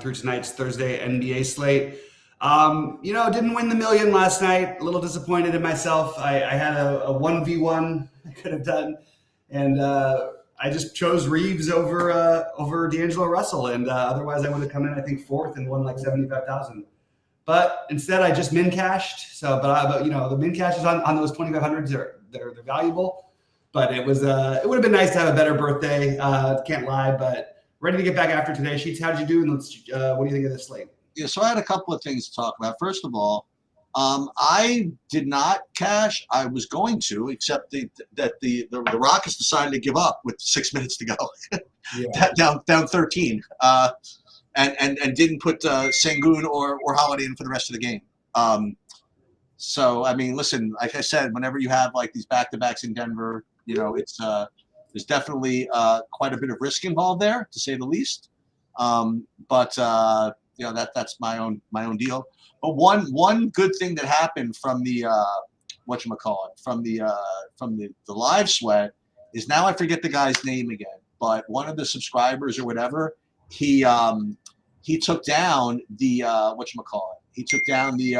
through tonight's Thursday NBA slate. Didn't win the million last night. A little disappointed in myself. I had a 1v1 I could have done, and I just chose Reeves over D'Angelo Russell, and otherwise I would have come in, I think, fourth and won like 75,000. But instead, I just min cashed. The min cashes on those 2,500s they're valuable. But it would have been nice to have a better birthday. Can't lie, but ready to get back after today. Sheets, how did you do? And what do you think of this slate? Yeah, so I had a couple of things to talk about. First of all, I did not cash. I was going to, except that the Rockets decided to give up with 6 minutes to go, down 13, and didn't put Sengun or Holiday in for the rest of the game. So I mean, listen, like I said, whenever you have like these back-to-backs in Denver, it's there's definitely quite a bit of risk involved there, to say the least. But that's my own deal. But one good thing that happened from the from the live sweat is, now I forget the guy's name again, but one of the subscribers or whatever, he took down the he took down the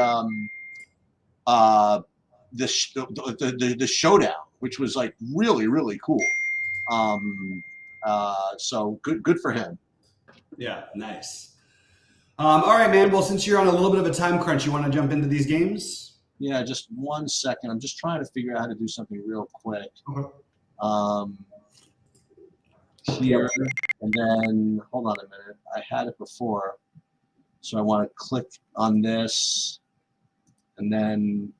showdown, which was like really cool. So good for him. Yeah, nice. All right, man. Well, since you're on a little bit of a time crunch, you want to jump into these games? Yeah, just 1 second. I'm just trying to figure out how to do something real quick. Okay. Here, and then hold on a minute. I had it before, so I want to click on this, and then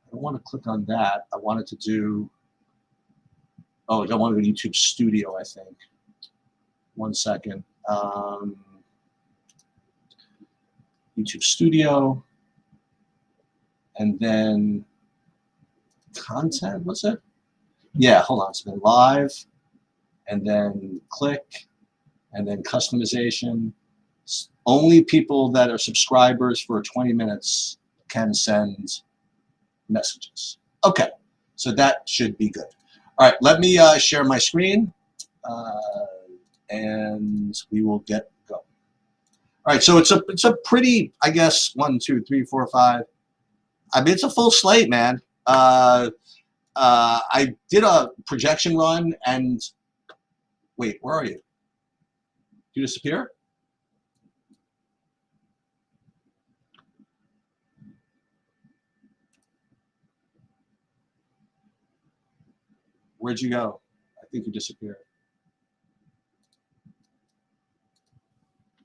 I don't want to click on that. I wanted to do. Oh, I want to do YouTube Studio, I think. 1 second. YouTube Studio, and then content, was it? Yeah, hold on. It's been live, and then click, and then customization. Only people that are subscribers for 20 minutes can send messages. Okay, so that should be good. All right, let me share my screen, and we will get going. All right, so it's a pretty, I guess, 1, 2, 3, 4, 5. I mean, it's a full slate, man. I did a projection run, and wait, where are you? Did you disappear? Where'd you go? I think you disappeared.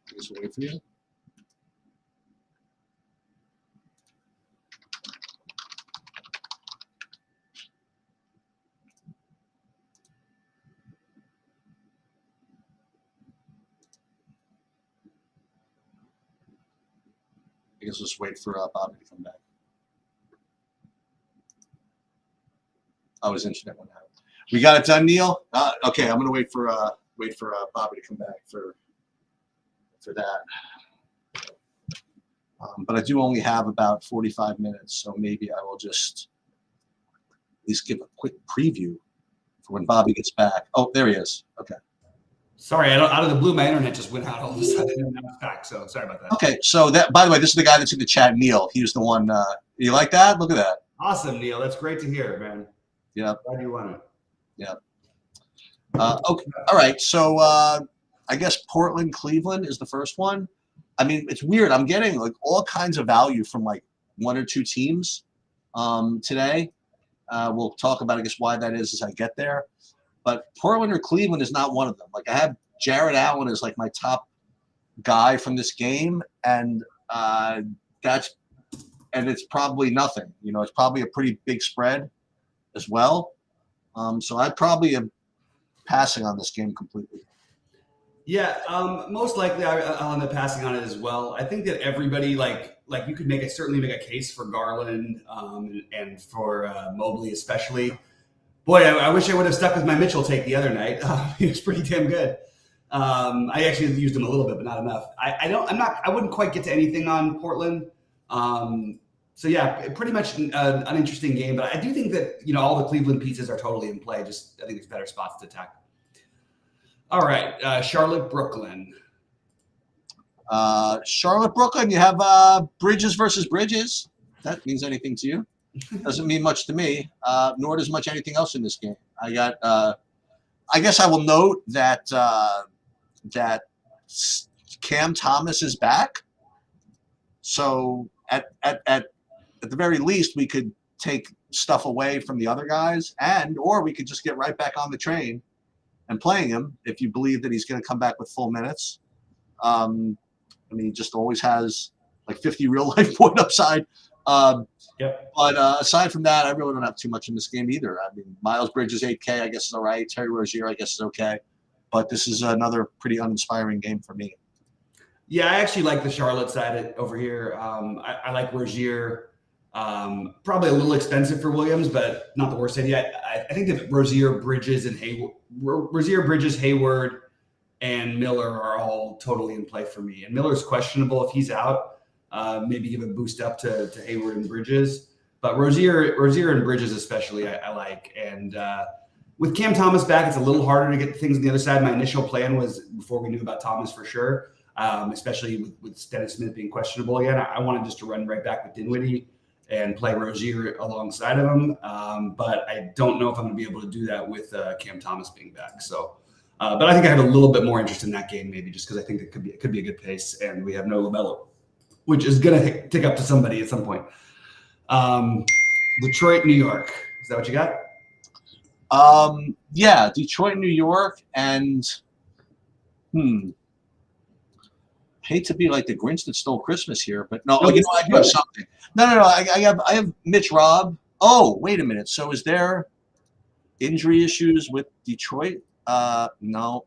Just wait for you. I guess let's wait for Bobby to come back. Oh, his internet went out. We got it done, Neil. Okay, I'm gonna wait for Bobby to come back for that. But I do only have about 45 minutes, so maybe I will just at least give a quick preview for when Bobby gets back. Oh, there he is. Okay. Sorry, out of the blue, my internet just went out all of a sudden, and now it's back. So sorry about that. Okay, so that, by the way, this is the guy that's in the chat, Neil. He was the one. You like that? Look at that. Awesome, Neil. That's great to hear, man. Yeah. Glad you won it. Yeah. Okay. All right. So I guess Portland, Cleveland is the first one. I mean, it's weird. I'm getting like all kinds of value from like 1 or 2 teams today. We'll talk about, I guess, why that is as I get there. But Portland or Cleveland is not one of them. Like, I have Jared Allen as like my top guy from this game, and it's probably nothing. It's probably a pretty big spread as well. So I probably am passing on this game completely. Yeah, most likely I'll end up passing on it as well. I think that everybody, like you could certainly make a case for Garland and for Mobley especially. Boy, I wish I would have stuck with my Mitchell take the other night. He was pretty damn good. I actually used him a little bit, but not enough. I wouldn't quite get to anything on Portland. So yeah, pretty much an uninteresting game. But I do think that all the Cleveland pieces are totally in play. Just I think there's better spots to attack. All right, Charlotte, Brooklyn. Charlotte, Brooklyn, you have Bridges versus Bridges. That means anything to you? Doesn't mean much to me, nor does much anything else in this game. I got. I guess I will note that that Cam Thomas is back. So at the very least, we could take stuff away from the other guys, or we could just get right back on the train and playing him if you believe that he's going to come back with full minutes. I mean, he just always has like 50 real life point upside. Yep. But aside from that, I really don't have too much in this game either. I mean, Miles Bridges 8K, I guess is all right. Terry Rozier, I guess is okay. But this is another pretty uninspiring game for me. Yeah, I actually like the Charlotte side over here. I like Rozier. Probably a little expensive for Williams, but not the worst idea. I think that Rozier, Bridges, Hayward, and Miller are all totally in play for me. And Miller's questionable if he's out. Maybe give a boost up to Hayward and Bridges. But Rozier and Bridges especially I like. And with Cam Thomas back, it's a little harder to get things on the other side. My initial plan was, before we knew about Thomas for sure, especially with Dennis Smith being questionable again, I wanted just to run right back with Dinwiddie and play Rozier alongside of him. But I don't know if I'm going to be able to do that with Cam Thomas being back. So, but I think I have a little bit more interest in that game, maybe just because I think it could be a good pace, and we have no LaMelo, which is going to tick up to somebody at some point. Detroit, New York. Is that what you got? Yeah, Detroit, New York, and hate to be like the Grinch that stole Christmas here, but no, I do have something. No. I have Mitch Robb. Oh, wait a minute. So is there injury issues with Detroit? No.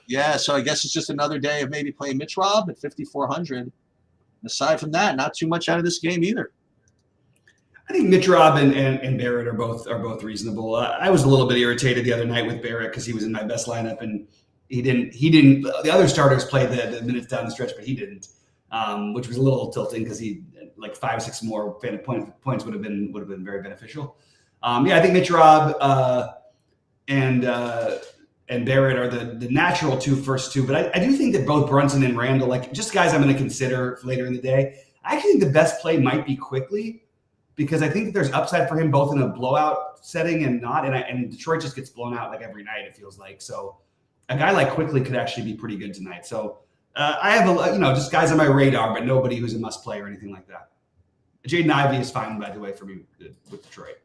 Yeah, so I guess it's just another day of maybe playing Mitch Robb at 5,400. Aside from that, not too much out of this game either. I think Mitch Robb and Barrett are both reasonable. I was a little bit irritated the other night with Barrett because he was in my best lineup and he didn't. The other starters played the minutes down the stretch, but he didn't, which was a little tilting because he like 5 or 6 more points would have been very beneficial. Yeah, I think Mitch Robb and Barrett are the natural first two, but I do think that both Brunson and Randall, like just guys I'm going to consider later in the day. I actually think the best play might be Quickly, because I think there's upside for him both in a blowout setting and not. And Detroit just gets blown out like every night, it feels like. So a guy like Quickly could actually be pretty good tonight. So I have just guys on my radar, but nobody who's a must play or anything like that. Jaden Ivey is fine, by the way, for me with Detroit.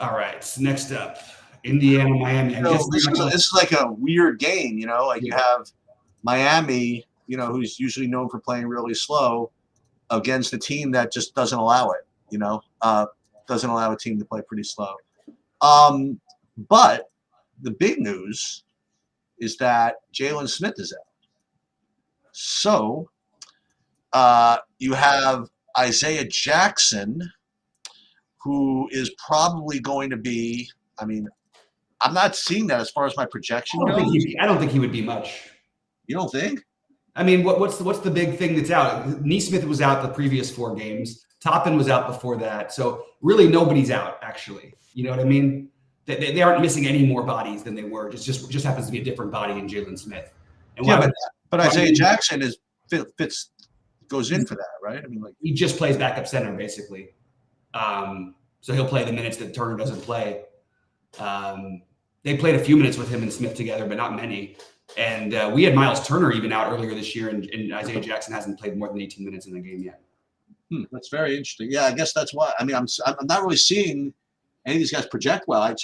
All right, next up, Indiana, Miami. This is like a weird game, like you have Miami, who's usually known for playing really slow, against a team that just doesn't allow it, doesn't allow a team to play pretty slow. But the big news is that Jalen Smith is out. So you have Isaiah Jackson, who is probably going to be, I'm not seeing that as far as my projection goes. I don't think he would be much. You don't think? What's the big thing that's out? Neesmith was out the previous 4 games. Toppin was out before that. So really nobody's out, actually. You know what I mean? They aren't missing any more bodies than they were. It just happens to be a different body in Jalen Smith. And but Isaiah Jackson fits goes in for that, right? He just plays backup center, basically. So he'll play the minutes that Turner doesn't play. They played a few minutes with him and Smith together, but not many. And we had Miles Turner even out earlier this year, and Isaiah Jackson hasn't played more than 18 minutes in the game yet. That's very interesting. Yeah, I guess that's why. I'm not really seeing any of these guys project well. I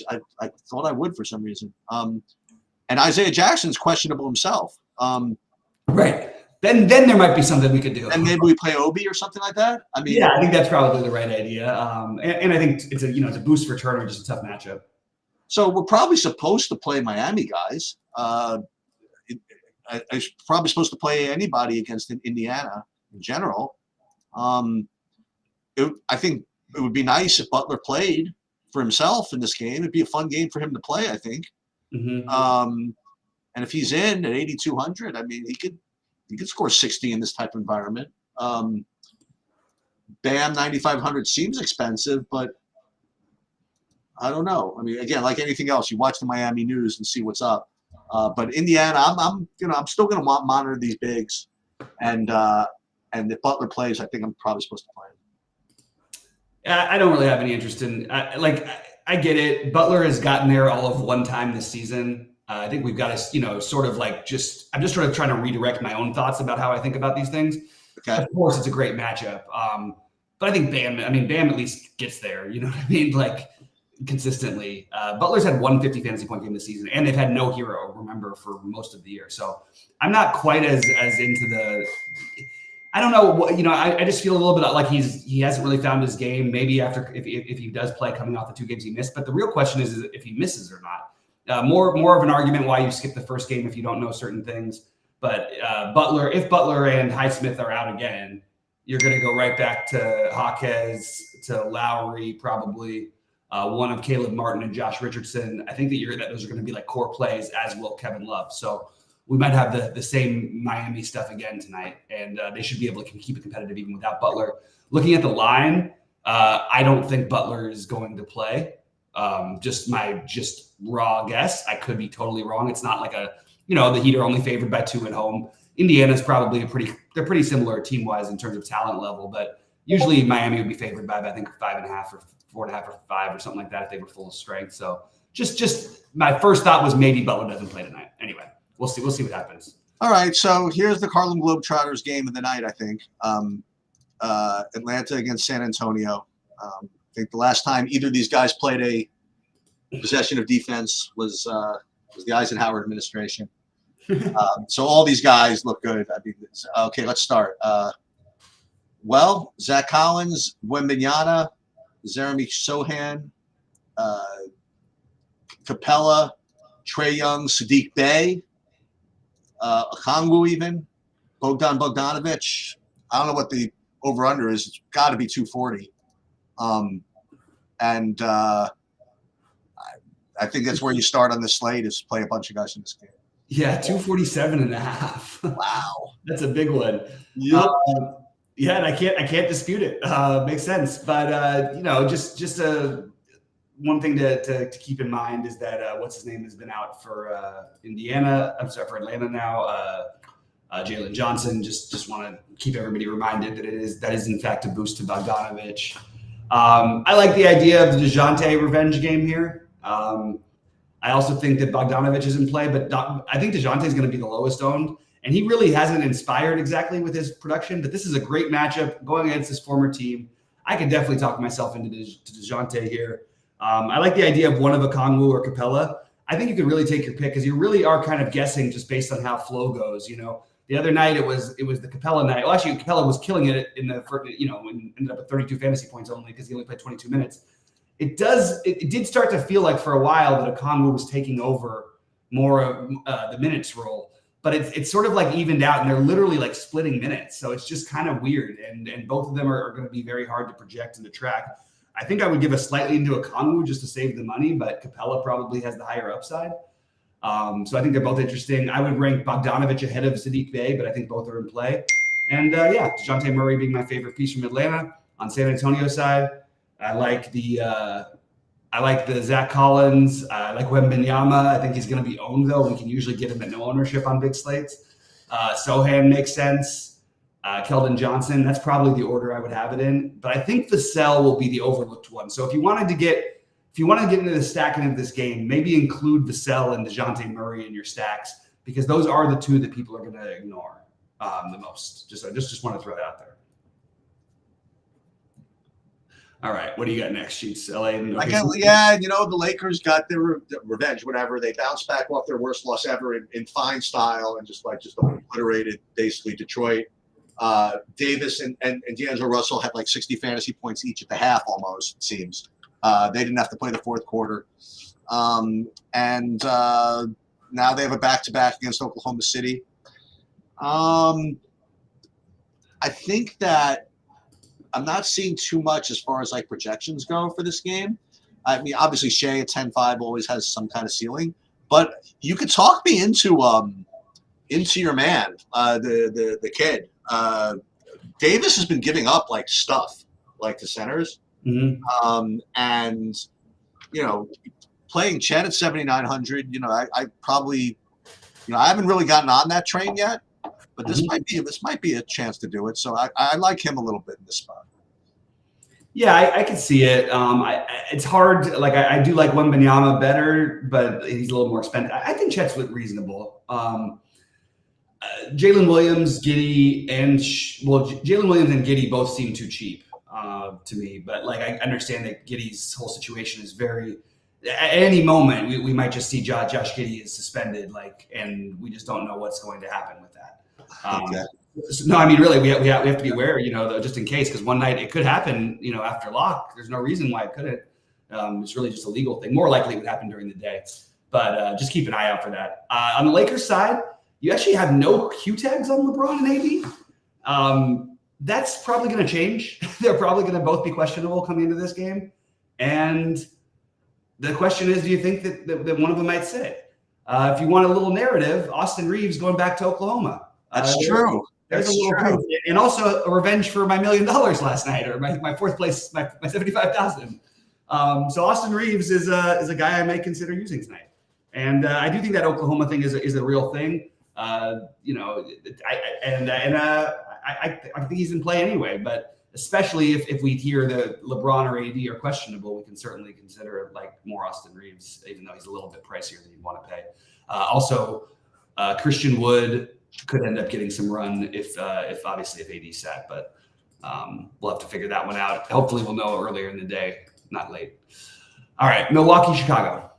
thought I would for some reason. And Isaiah Jackson's questionable himself. Right. Then there might be something we could do. And maybe we play Obi or something like that. Yeah, I think that's probably the right idea. And I think it's a boost for Turner, just a tough matchup. So we're probably supposed to play Miami guys. I'm probably supposed to play anybody against Indiana in general. I think it would be nice if Butler played for himself in this game. It'd be a fun game for him to play, I think. Mm-hmm. And if he's in at 8,200, he could score 60 in this type of environment. Bam 9,500 seems expensive, but I don't know. Again, like anything else, you watch the Miami news and see what's up. But Indiana, I'm still going to monitor these bigs, and if Butler plays, I think I'm probably supposed to play him. I don't really have any interest in I get it. Butler has gotten there all of one time this season. I think we've got to, sort of I'm just sort of trying to redirect my own thoughts about how I think about these things. Okay. Of course, it's a great matchup. But I think Bam at least gets there. You know what I mean? Like consistently. Butler's had 150 fantasy point game this season, and they've had no hero, remember, for most of the year. So I'm not quite as into the. I don't know what I just feel a little bit like he hasn't really found his game. Maybe after if he does play coming off the 2 games he missed, but the real question is if he misses or not. More of an argument why you skip the first game if you don't know certain things. But if Butler and Highsmith are out again, you're going to go right back to Jaquez, to Lowry, probably one of Caleb Martin and Josh Richardson. I think that those are going to be like core plays, as will Kevin Love. So we might have the same Miami stuff again tonight, and they should be able to keep it competitive even without Butler. Looking at the line, I don't think Butler is going to play. Just my raw guess. I could be totally wrong. It's not like the Heat are only favored by 2 at home. Indiana's probably they're pretty similar team-wise in terms of talent level, but usually Miami would be favored by I think 5.5 or 4.5 or 5 or something like that if they were full of strength. So just my first thought was maybe Butler doesn't play tonight. Anyway. We'll see what happens. All right, so here's the Harlem Globetrotters game of the night, I think. Atlanta against San Antonio. I think the last time either of these guys played a possession of defense was the Eisenhower administration. So all these guys look good. I mean, okay, let's start. Zach Collins, Wembanyama, Jeremy Sohan, Capella, Trae Young, Sadiq Bey, Okongwu even, Bogdan Bogdanovic. I don't know what the over-under is. It's got to be 240. I think that's where you start on the slate is play a bunch of guys in this game. Yeah, 247.5. Wow. That's a big one. Yep. Yeah, and I can't dispute it. Makes sense. But just one thing to keep in mind is that what's his name has been out for for Atlanta now. Jalen Johnson. Just want to keep everybody reminded that is in fact a boost to Bogdanovic. I like the idea of the DeJounte revenge game here. I also think that Bogdanovic is in play, but I think DeJounte is going to be the lowest owned, and he really hasn't inspired exactly with his production. But this is a great matchup going against his former team. I could definitely talk myself into DeJounte here. I like the idea of one of Okongwu or Capella. I think you could really take your pick because you really are kind of guessing just based on how flow goes. The other night it was the Capella night. Well, actually, Capella was killing it in the first, and ended up at 32 fantasy points only because he only played 22 minutes. It did start to feel like for a while that Okongwu was taking over more of the minutes role, but it's sort of like evened out, and they're literally like splitting minutes. So it's just kind of weird, and both of them are going to be very hard to project and to track. I think I would give a slightly into Okongwu just to save the money, but Capella probably has the higher upside. So I think they're both interesting. I would rank Bogdanovic ahead of Sadiq Bey, but I think both are in play. And DeJounte Murray being my favorite piece from Atlanta. On San Antonio side, I like the Zach Collins. I like Wembanyama. I think he's going to be owned, though. We can usually get him at no ownership on big slates. Sohan makes sense. Keldon Johnson, that's probably the order I would have it in. But I think Vassell will be the overlooked one. So if you want to get into the stacking of this game, maybe include Vassell and DeJounte Murray in your stacks because those are the two that people are going to ignore the most. I just want to throw that out there. All right, what do you got next, Sheets? LA and the Lakers got their revenge, whatever. They bounced back off their worst loss ever in fine style and just obliterated basically Detroit. Davis and D'Angelo Russell had like 60 fantasy points each at the half almost, it seems. They didn't have to play the fourth quarter. And now they have a back-to-back against Oklahoma City. I think that I'm not seeing too much as far as like projections go for this game. I mean, obviously Shea at 10-5 always has some kind of ceiling, but you could talk me into your man, the kid. Davis has been giving up like stuff, like the centers, and playing Chet at 7,900. I probably I haven't really gotten on that train yet, but this Mhm. might be a chance to do it. So I like him a little bit in this spot. Yeah, I can see it. It's hard. Like I do like Wembanyama better, but he's a little more expensive. I think Chet's reasonable. Jalen Williams, Giddy, and Jalen Williams and Giddy both seem too cheap to me. But like I understand that Giddy's whole situation is very. At any moment, we might just see Josh Giddy is suspended, and we just don't know what's going to happen with that. Okay. No, I mean, really, we have to be aware, though, just in case, because one night it could happen, after lock. There's no reason why it couldn't. It's really just a legal thing. More likely it would happen during the day, but just keep an eye out for that. On the Lakers side, you actually have no Q tags on LeBron and AD. That's probably going to change. They're probably going to both be questionable coming into this game. And the question is, do you think that one of them might sit? If you want a little narrative, Austin Reeves going back to Oklahoma. That's true. There's a little proof. And also a revenge for my $1 million last night, or my fourth place, my 75,000. So Austin Reeves is a guy I may consider using tonight. And I do think that Oklahoma thing is a real thing. I think he's in play anyway, but especially if we hear that LeBron or AD are questionable, we can certainly consider more Austin Reeves, even though he's a little bit pricier than you'd want to pay. Also, Christian Wood could end up getting some run if obviously if AD sat, but we'll have to figure that one out. Hopefully we'll know earlier in the day, not late. All right, Milwaukee, Chicago.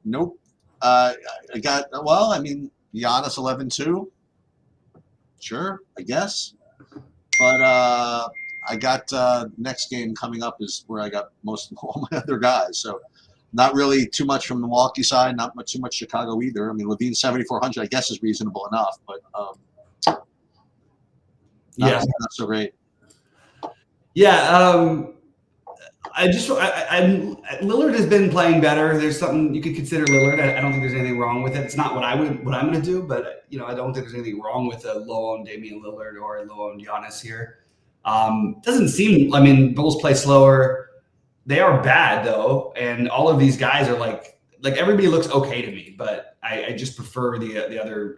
Nope. I got Giannis 11-2. Sure, I guess. But I got next game coming up is where I got most of all my other guys. So not really too much from the Milwaukee side, not too much Chicago either. I mean, Levine 7,400, I guess, is reasonable enough, but not so great. Yeah, Lillard has been playing better. There's something you could consider Lillard. I don't think there's anything wrong with it. It's not what I'm going to do, but I don't think there's anything wrong with a low-owned Damian Lillard or a low-owned Giannis here. Doesn't seem. I mean, Bulls play slower. They are bad though, and all of these guys are like everybody looks okay to me, but I just prefer the other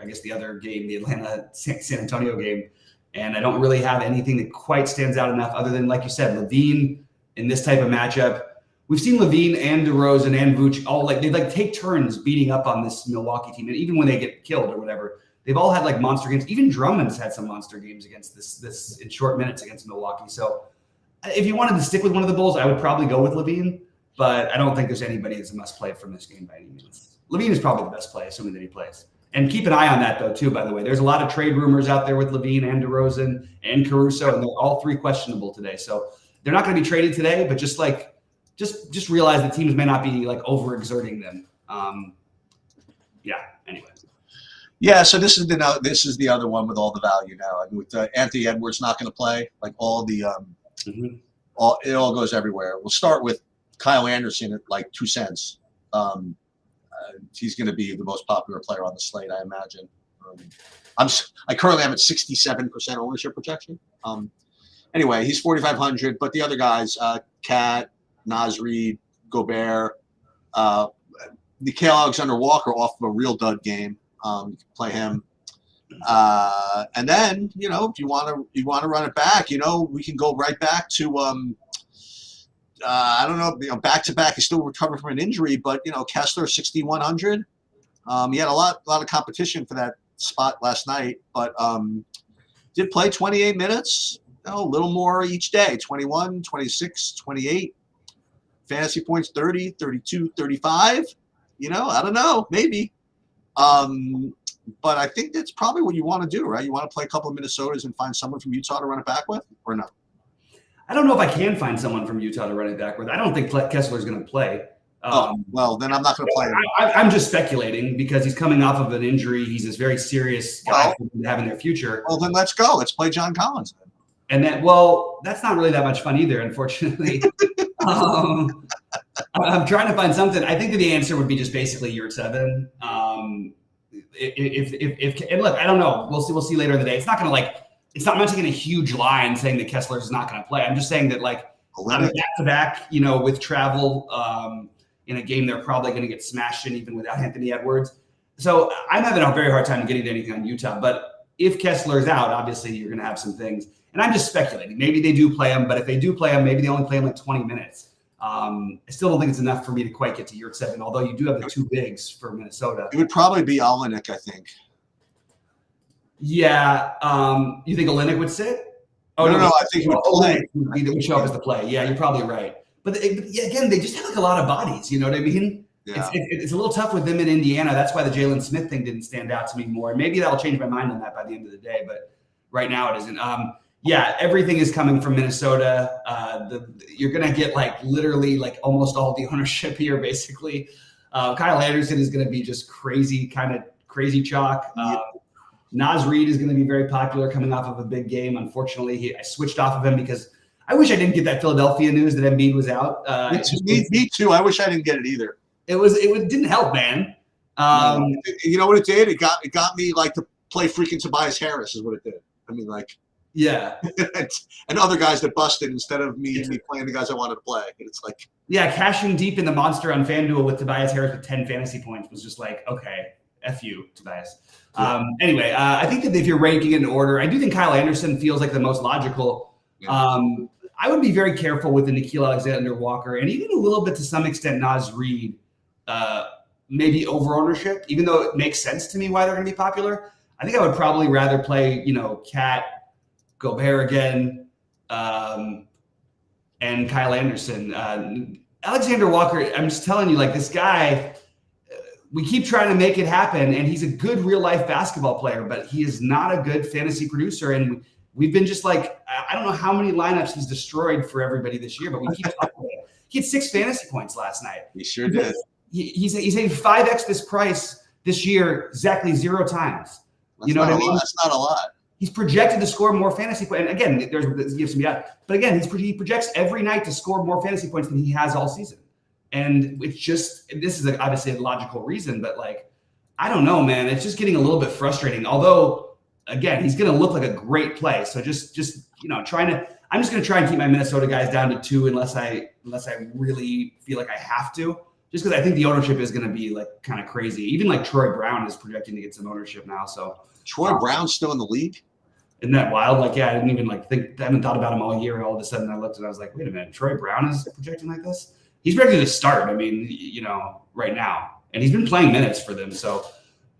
game, the Atlanta San Antonio game, and I don't really have anything that quite stands out enough other than, like you said, Levine in this type of matchup. We've seen Levine and DeRozan and Vooch all they take turns beating up on this Milwaukee team, and even when they get killed or whatever, they've all had monster games. Even Drummond's had some monster games against this in short minutes against Milwaukee. So if you wanted to stick with one of the Bulls, I would probably go with Levine, but I don't think there's anybody that's a must-play from this game by any means. Levine is probably the best play, assuming that he plays. And keep an eye on that, though, too, by the way. There's a lot of trade rumors out there with Levine and DeRozan and Caruso, and they're all three questionable today. So they're not going to be traded today, but just realize that teams may not be overexerting them. Anyway. Yeah, so this is the other one with all the value now. I mean, with Anthony Edwards not going to play, it all goes everywhere. We'll start with Kyle Anderson at 2 cents. He's going to be the most popular player on the slate, I imagine. I currently am at 67% ownership projection. Anyway, he's 4,500, but the other guys, Cat, Naz Reid, Gobert, Nickeil Alexander-Walker off of a real dud game. You can play him. And then, if you want to run it back, we can go right back to I don't know, back to back. He's still recovering from an injury, but Kessler 6,100. He had a lot of competition for that spot last night, but did play 28 minutes. A little more each day, 21, 26, 28. Fantasy points 30, 32, 35. I don't know, maybe. But I think that's probably what you want to do, right? You want to play a couple of Minnesotas and find someone from Utah to run it back with, or no? I don't know if I can find someone from Utah to run it back with. I don't think Kessler's going to play. Well, then I'm not going to play him. I'm just speculating because he's coming off of an injury. He's this very serious guy to have in their future. Well, then let's go. Let's play John Collins then. And then, that's not really that much fun either, unfortunately. I'm trying to find something. I think that the answer would be just basically you're at 7. If and look, I don't know. We'll see later in the day. It's not going to I'm not taking a huge line saying that Kessler is not going to play. I'm just saying that on a back-to-back, with travel, in a game they're probably going to get smashed in even without Anthony Edwards. So I'm having a very hard time getting to anything on Utah. But if Kessler's out, obviously you're going to have some things. And I'm just speculating. Maybe they do play him, but if they do play him, maybe they only play him like 20 minutes. I still don't think it's enough for me to quite get to Yurt 7, although you do have the two bigs for Minnesota. It would probably be Olenek, I think. Yeah. You think Olenek would sit? Oh, no, I think he would play. He would show up as the play. Yeah, you're probably right. But again, they just have like a lot of bodies. You know what I mean? Yeah. It's a little tough with them in Indiana. That's why the Jalen Smith thing didn't stand out to me more. And maybe that'll change my mind on that by the end of the day. But right now it isn't. Yeah, everything is coming from Minnesota. You're going to get like literally like almost all the ownership here, basically. Kyle Anderson is going to be just crazy, kind of crazy chalk. Naz Reid is going to be very popular coming off of a big game. Unfortunately, I switched off of him because I wish I didn't get that Philadelphia news that Embiid was out. Me too. I wish I didn't get it either. It didn't help, man. You know what it did? It got me like to play freaking Tobias Harris is what it did. I mean, like. Yeah. And other guys that busted instead of me playing the guys I wanted to play. And it's like. Yeah, cashing deep in the monster on FanDuel with Tobias Harris with 10 fantasy points was just like, okay, F you, Tobias. Yeah. Anyway, I think that if you're ranking in order, I do think Kyle Anderson feels like the most logical. Yeah. I would be very careful with the Nickeil Alexander-Walker and even a little bit to some extent Naz Reid, maybe over ownership, even though it makes sense to me why they're going to be popular. I think I would probably rather play, Cat, Gobert again, and Kyle Anderson. Alexander Walker, I'm just telling you, like this guy, we keep trying to make it happen, and he's a good real-life basketball player, but he is not a good fantasy producer, and we've been just like, I don't know how many lineups he's destroyed for everybody this year, but we keep talking about it. He had 6 fantasy points last night. He sure did. He's a 5x this price this year exactly 0 times. That's what I mean? That's not a lot. He's projected to score more fantasy points. And again, there's gifts to be out. But again, he projects every night to score more fantasy points than he has all season. And it's just, this is obviously a logical reason, but like, I don't know, man. It's just getting a little bit frustrating. Although, again, he's going to look like a great play. So I'm just going to try and keep my Minnesota guys down to 2 unless I really feel like I have to. Just because I think the ownership is going to be like kind of crazy. Even like Troy Brown is projecting to get some ownership now. So Troy Brown's still in the league? Isn't that wild? Like, yeah, I didn't even I haven't thought about him all year. And all of a sudden I looked and I was like, wait a minute, Troy Brown is projecting like this? He's ready to start. I mean, right now. And he's been playing minutes for them. So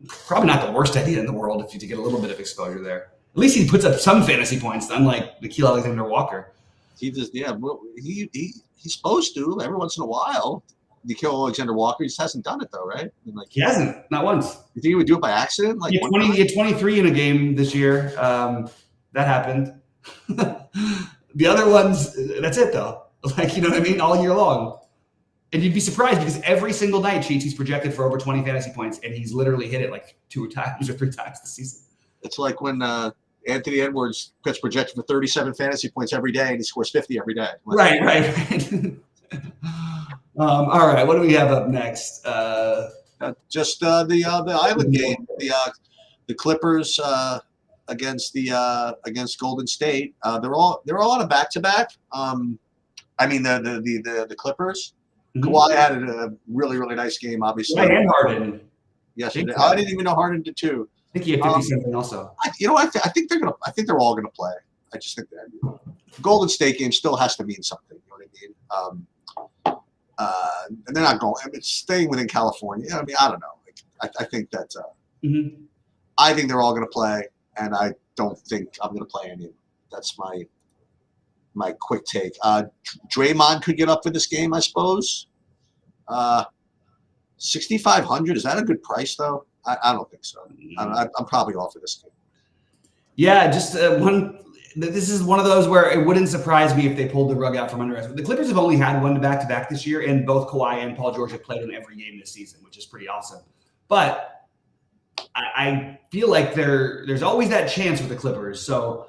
probably not the worst idea in the world to get a little bit of exposure there. At least he puts up some fantasy points, unlike Nickeil Alexander-Walker. He just, he's supposed to every once in a while. Nickeil Alexander-Walker, he just hasn't done it though, right? I mean, he hasn't, not once. You think he would do it by accident? Like he had 23 in a game this year. That happened. The other ones, that's it though. Like, you know what I mean? All year long. And you'd be surprised because every single night, Cheats, he's projected for over 20 fantasy points, and he's literally hit it like 2 times or 3 times this season. It's like when Anthony Edwards gets projected for 37 fantasy points every day, and he scores 50 every day. Right. All right, what do we have up next? Just the Island game, the Clippers against Golden State. They're all on a back-to-back. I mean the Clippers. Mm-hmm. Kawhi had a really, really nice game, obviously. Yeah, and Harden. Yes, I didn't even know Harden did too. I think he had 50 something also. I think they're all gonna play. I just think that the Golden State game still has to mean something. You know what I mean? And they're not going. I mean, staying within California. I mean, I don't know. I think that. I think they're all gonna play, and I don't think I'm gonna play any of them. That's my quick take. Draymond could get up for this game, I suppose. 6,500, is that a good price though? I don't think so. I'm probably off of this game. Yeah, just this is one of those where it wouldn't surprise me if they pulled the rug out from under us. The Clippers have only had one back-to-back this year, and both Kawhi and Paul George have played in every game this season, which is pretty awesome. But I feel like there's always that chance with the Clippers. So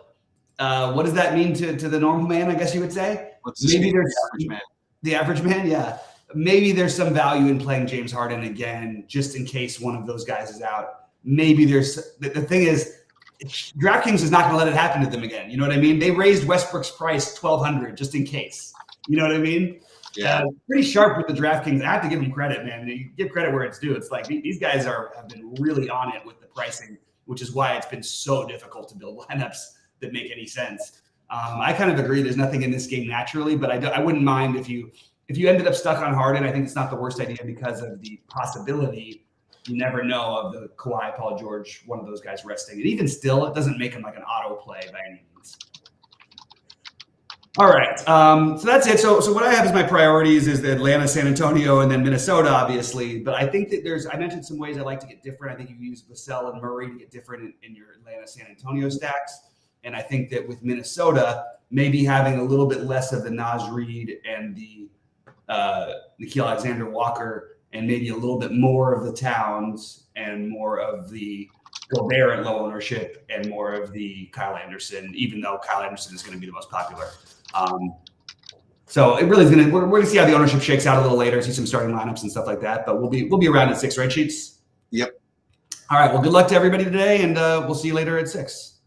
what does that mean to the normal man, I guess you would say? Maybe there's the average man. The average man, yeah. Maybe there's some value in playing James Harden again, just in case one of those guys is out. Maybe there's the thing is, DraftKings is not going to let it happen to them again. You know what I mean? They raised Westbrook's price $1,200 just in case. You know what I mean? Yeah. Pretty sharp with the DraftKings. I have to give them credit, man. You give credit where it's due. It's like these guys have been really on it with the pricing, which is why it's been so difficult to build lineups that make any sense. I kind of agree. There's nothing in this game naturally, but I wouldn't mind if you ended up stuck on Harden. I think it's not the worst idea because of the possibility. You never know of the Kawhi, Paul George, one of those guys resting. And even still, it doesn't make him like an auto play by any means. All right. So that's it. So what I have as my priorities is the Atlanta, San Antonio, and then Minnesota, obviously. But I think that I mentioned some ways I like to get different. I think you use Vassell and Murray to get different in your Atlanta, San Antonio stacks. And I think that with Minnesota, maybe having a little bit less of the Naz Reid and the Nickeil Alexander-Walker, and maybe a little bit more of the Towns and more of the Gobert at low ownership and more of the Kyle Anderson, even though Kyle Anderson is going to be the most popular. So it really is we're going to see how the ownership shakes out a little later, see some starting lineups and stuff like that. But we'll be around at 6, right, Sheets? Yep. All right. Well, good luck to everybody today, and we'll see you later at 6.